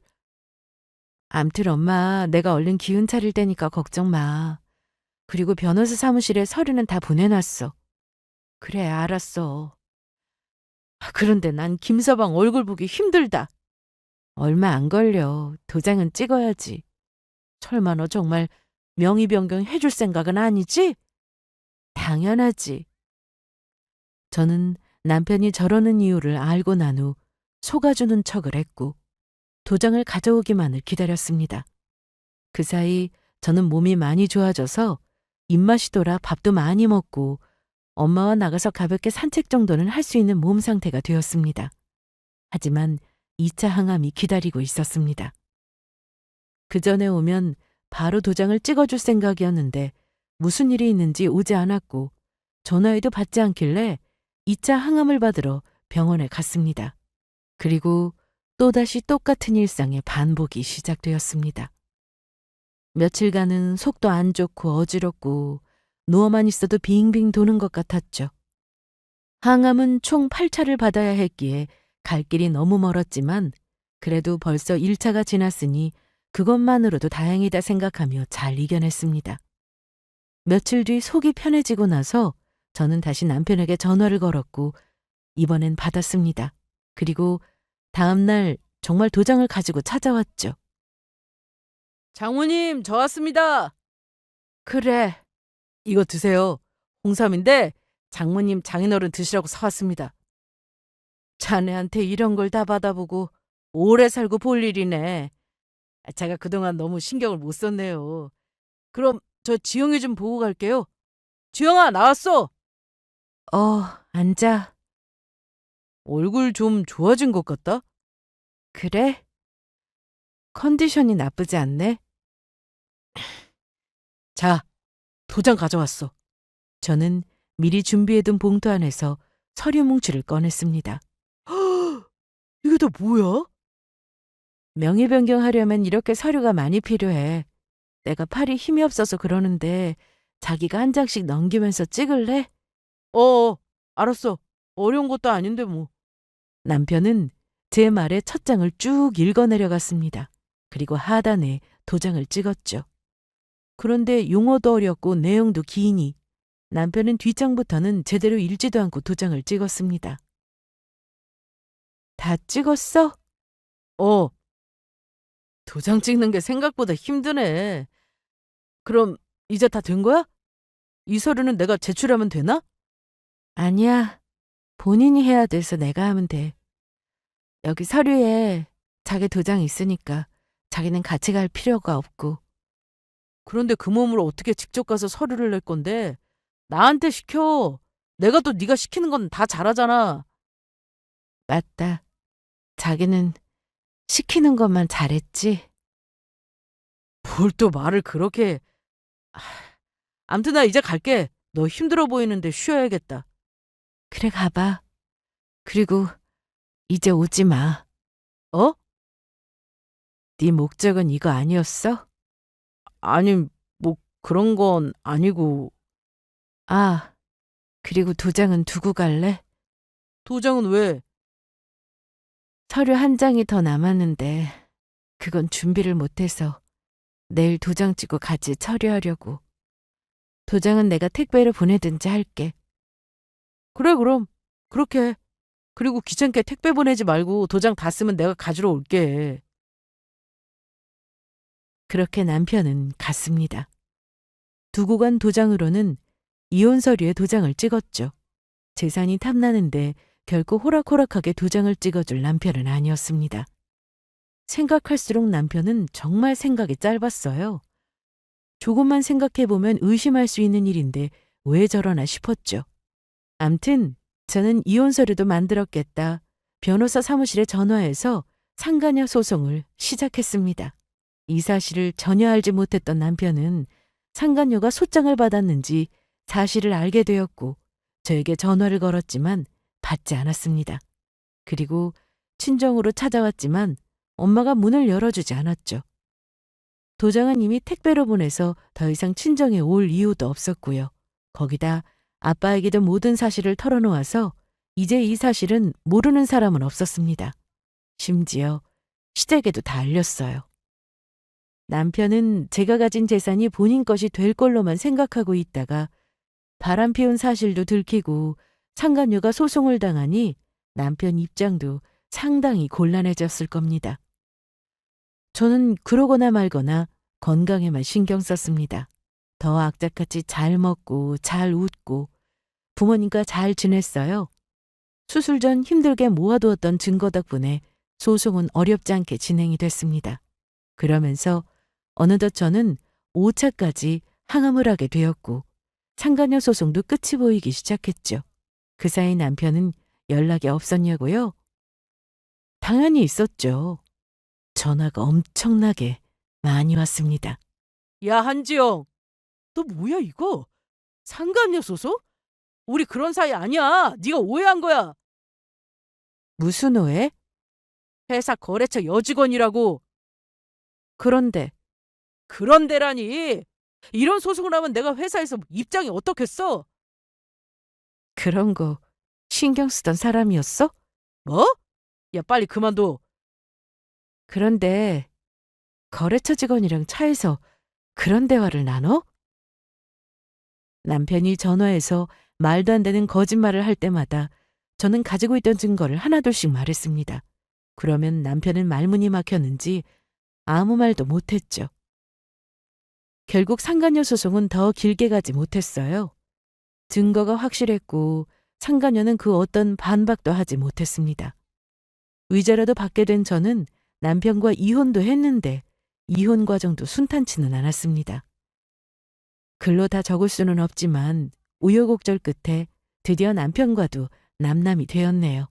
암튼 엄마, 내가 얼른 기운 차릴 테니까 걱정 마. 그리고 변호사 사무실에 서류는 다 보내놨어. 그래, 알았어. 그런데 난 김서방 얼굴 보기 힘들다. 얼마 안 걸려. 도장은 찍어야지. 설마 너 정말 명의 변경 해줄 생각은 아니지? 당연하지. 저는 남편이 저러는 이유를 알고 난 후 속아주는 척을 했고 도장을 가져오기만을 기다렸습니다. 그 사이 저는 몸이 많이 좋아져서 입맛이 돌아 밥도 많이 먹고 엄마와 나가서 가볍게 산책 정도는 할 수 있는 몸 상태가 되었습니다. 하지만 2차 항암이 기다리고 있었습니다. 그 전에 오면 바로 도장을 찍어줄 생각이었는데 무슨 일이 있는지 오지 않았고 전화해도 받지 않길래 2차 항암을 받으러 병원에 갔습니다. 그리고 또다시 똑같은 일상의 반복이 시작되었습니다. 며칠간은 속도 안 좋고 어지럽고 누워만 있어도 빙빙 도는 것 같았죠. 항암은 총 8차를 받아야 했기에 갈 길이 너무 멀었지만 그래도 벌써 1차가 지났으니 그것만으로도 다행이다 생각하며 잘 이겨냈습니다. 며칠 뒤 속이 편해지고 나서 저는 다시 남편에게 전화를 걸었고 이번엔 받았습니다. 그리고 다음 날 정말 도장을 가지고 찾아왔죠. 장모님, 저 왔습니다. 그래. 이거 드세요. 홍삼인데 장모님 장인어른 드시라고 사왔습니다. 자네한테 이런 걸 다 받아보고 오래 살고 볼 일이네. 제가 그동안 너무 신경을 못 썼네요. 그럼 저 지영이 좀 보고 갈게요. 지영아, 나왔어. 앉아. 얼굴 좀 좋아진 것 같다. 그래? 컨디션이 나쁘지 않네. 자, 도장 가져왔어. 저는 미리 준비해둔 봉투 안에서 서류 뭉치를 꺼냈습니다. 이게 다 뭐야? 명의 변경하려면 이렇게 서류가 많이 필요해. 내가 팔이 힘이 없어서 그러는데 자기가 한 장씩 넘기면서 찍을래? 알았어. 어려운 것도 아닌데 뭐. 남편은 제 말에 첫 장을 쭉 읽어 내려갔습니다. 그리고 하단에 도장을 찍었죠. 그런데 용어도 어렵고 내용도 기니 남편은 뒷장부터는 제대로 읽지도 않고 도장을 찍었습니다. 다 찍었어? 어, 도장 찍는 게 생각보다 힘드네. 그럼 이제 다 된 거야? 이 서류는 내가 제출하면 되나? 아니야. 본인이 해야 돼서 내가 하면 돼. 여기 서류에 자기 도장 있으니까 자기는 같이 갈 필요가 없고. 그런데 그 몸으로 어떻게 직접 가서 서류를 낼 건데? 나한테 시켜. 내가 또 네가 시키는 건 다 잘하잖아. 맞다. 자기는 시키는 것만 잘했지. 뭘 또 말을 그렇게. 아, 암튼 나 이제 갈게. 너 힘들어 보이는데 쉬어야겠다. 그래, 가봐. 그리고 이제 오지 마. 어? 네 목적은 이거 아니었어? 아니, 뭐 그런 건 아니고. 아, 그리고 도장은 두고 갈래? 도장은 왜? 서류 한 장이 더 남았는데 그건 준비를 못해서 내일 도장 찍고 같이 처리하려고. 도장은 내가 택배로 보내든지 할게. 그래, 그럼. 그렇게 해. 그리고 귀찮게 택배 보내지 말고 도장 다 쓰면 내가 가지러 올게. 그렇게 남편은 갔습니다. 두고 간 도장으로는 이혼 서류에 도장을 찍었죠. 재산이 탐나는데 결코 호락호락하게 도장을 찍어줄 남편은 아니었습니다. 생각할수록 남편은 정말 생각이 짧았어요. 조금만 생각해보면 의심할 수 있는 일인데 왜 저러나 싶었죠. 암튼 저는 이혼 서류도 만들었겠다. 변호사 사무실에 전화해서 상가녀 소송을 시작했습니다. 이 사실을 전혀 알지 못했던 남편은 상간녀가 소장을 받았는지 사실을 알게 되었고 저에게 전화를 걸었지만 받지 않았습니다. 그리고 친정으로 찾아왔지만 엄마가 문을 열어주지 않았죠. 도장은 이미 택배로 보내서 더 이상 친정에 올 이유도 없었고요. 거기다 아빠에게도 모든 사실을 털어놓아서 이제 이 사실은 모르는 사람은 없었습니다. 심지어 시댁에도 다 알렸어요. 남편은 제가 가진 재산이 본인 것이 될 걸로만 생각하고 있다가 바람 피운 사실도 들키고 상간녀가 소송을 당하니 남편 입장도 상당히 곤란해졌을 겁니다. 저는 그러거나 말거나 건강에만 신경 썼습니다. 더 악착같이 잘 먹고 잘 웃고 부모님과 잘 지냈어요. 수술 전 힘들게 모아두었던 증거 덕분에 소송은 어렵지 않게 진행이 됐습니다. 그러면서 어느덧 저는 5차까지 항암을 하게 되었고 상간녀 소송도 끝이 보이기 시작했죠. 그 사이 남편은 연락이 없었냐고요? 당연히 있었죠. 전화가 엄청나게 많이 왔습니다. 야, 한지영. 너 뭐야 이거? 상간녀 소송? 우리 그런 사이 아니야. 네가 오해한 거야. 무슨 오해? 회사 거래처 여직원이라고. 그런데 그런데라니. 이런 소송을 하면 내가 회사에서 입장이 어떻겠어? 그런 거 신경 쓰던 사람이었어? 뭐? 야, 빨리 그만둬. 그런데 거래처 직원이랑 차에서 그런 대화를 나눠? 남편이 전화해서 말도 안 되는 거짓말을 할 때마다 저는 가지고 있던 증거를 하나둘씩 말했습니다. 그러면 남편은 말문이 막혔는지 아무 말도 못했죠. 결국 상간녀 소송은 더 길게 가지 못했어요. 증거가 확실했고 상간녀는 그 어떤 반박도 하지 못했습니다. 의자라도 받게 된 저는 남편과 이혼도 했는데 이혼 과정도 순탄치는 않았습니다. 글로 다 적을 수는 없지만 우여곡절 끝에 드디어 남편과도 남남이 되었네요.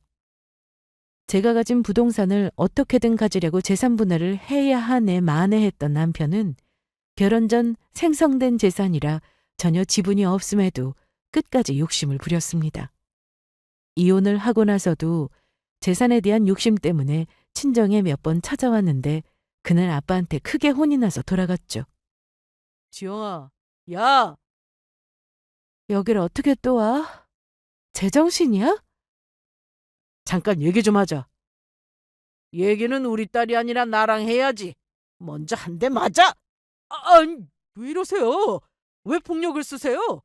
제가 가진 부동산을 어떻게든 가지려고 재산 분할을 해야 하네 마네 했던 남편은 결혼 전 생성된 재산이라 전혀 지분이 없음에도 끝까지 욕심을 부렸습니다. 이혼을 하고 나서도 재산에 대한 욕심 때문에 친정에 몇 번 찾아왔는데 그날 아빠한테 크게 혼이 나서 돌아갔죠. 지영아, 야! 여길 어떻게 또 와? 제정신이야? 잠깐 얘기 좀 하자. 얘기는 우리 딸이 아니라 나랑 해야지. 먼저 한 대 맞아! 아니, 왜 이러세요? 왜 폭력을 쓰세요?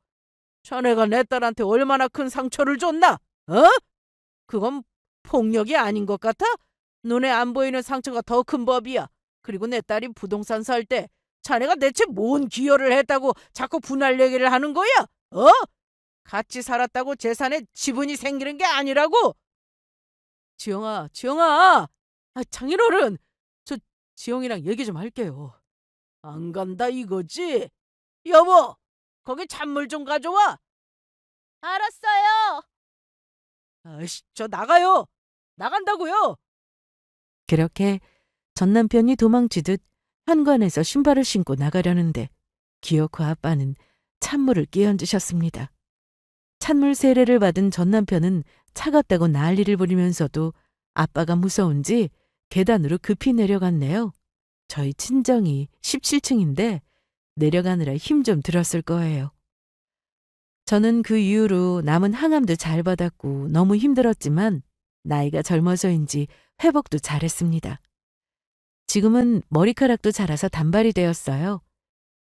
자네가 내 딸한테 얼마나 큰 상처를 줬나? 어? 그건 폭력이 아닌 것 같아? 눈에 안 보이는 상처가 더 큰 법이야. 그리고 내 딸이 부동산 살 때 자네가 대체 뭔 기여를 했다고 자꾸 분할 얘기를 하는 거야? 어? 같이 살았다고 재산에 지분이 생기는 게 아니라고? 지영아, 지영아! 장인어른! 저 지영이랑 얘기 좀 할게요. 안 간다 이거지? 여보, 거기 찬물 좀 가져와. 알았어요. 아이씨, 저 나가요. 나간다고요. 그렇게 전 남편이 도망치듯 현관에서 신발을 신고 나가려는데 기어코 아빠는 찬물을 끼얹으셨습니다. 찬물 세례를 받은 전 남편은 차갑다고 난리를 부리면서도 아빠가 무서운지 계단으로 급히 내려갔네요. 저희 친정이 17층인데 내려가느라 힘 좀 들었을 거예요. 저는 그 이후로 남은 항암도 잘 받았고 너무 힘들었지만 나이가 젊어서인지 회복도 잘했습니다. 지금은 머리카락도 자라서 단발이 되었어요.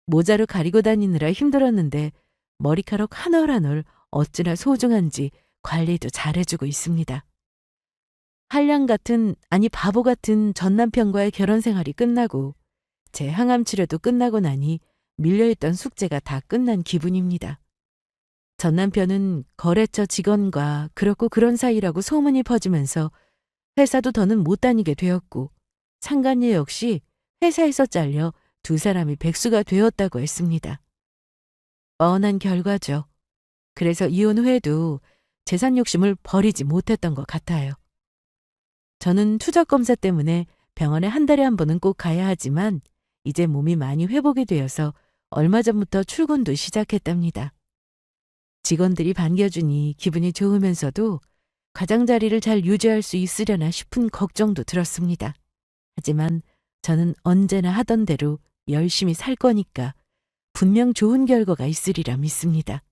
모자로 가리고 다니느라 힘들었는데 머리카락 한 올 한 올 어찌나 소중한지 관리도 잘해주고 있습니다. 한량 같은, 아니 바보 같은 전 남편과의 결혼 생활이 끝나고 제 항암 치료도 끝나고 나니 밀려있던 숙제가 다 끝난 기분입니다. 전 남편은 거래처 직원과 그렇고 그런 사이라고 소문이 퍼지면서 회사도 더는 못 다니게 되었고 상간녀 역시 회사에서 잘려 두 사람이 백수가 되었다고 했습니다. 뻔한 결과죠. 그래서 이혼 후에도 재산 욕심을 버리지 못했던 것 같아요. 저는 투적 검사 때문에 병원에 한 달에 한 번은 꼭 가야 하지만 이제 몸이 많이 회복이 되어서 얼마 전부터 출근도 시작했답니다. 직원들이 반겨주니 기분이 좋으면서도 가장자리를 잘 유지할 수 있으려나 싶은 걱정도 들었습니다. 하지만 저는 언제나 하던 대로 열심히 살 거니까 분명 좋은 결과가 있으리라 믿습니다.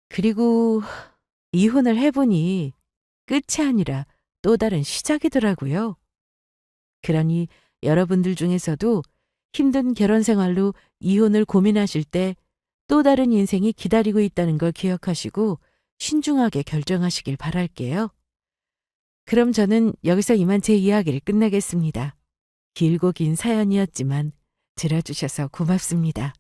그리고 이혼을 해보니 끝이 아니라 또 다른 시작이더라고요. 그러니 여러분들 중에서도 힘든 결혼 생활로 이혼을 고민하실 때 또 다른 인생이 기다리고 있다는 걸 기억하시고 신중하게 결정하시길 바랄게요. 그럼 저는 여기서 이만 제 이야기를 끝내겠습니다. 길고 긴 사연이었지만 들어주셔서 고맙습니다.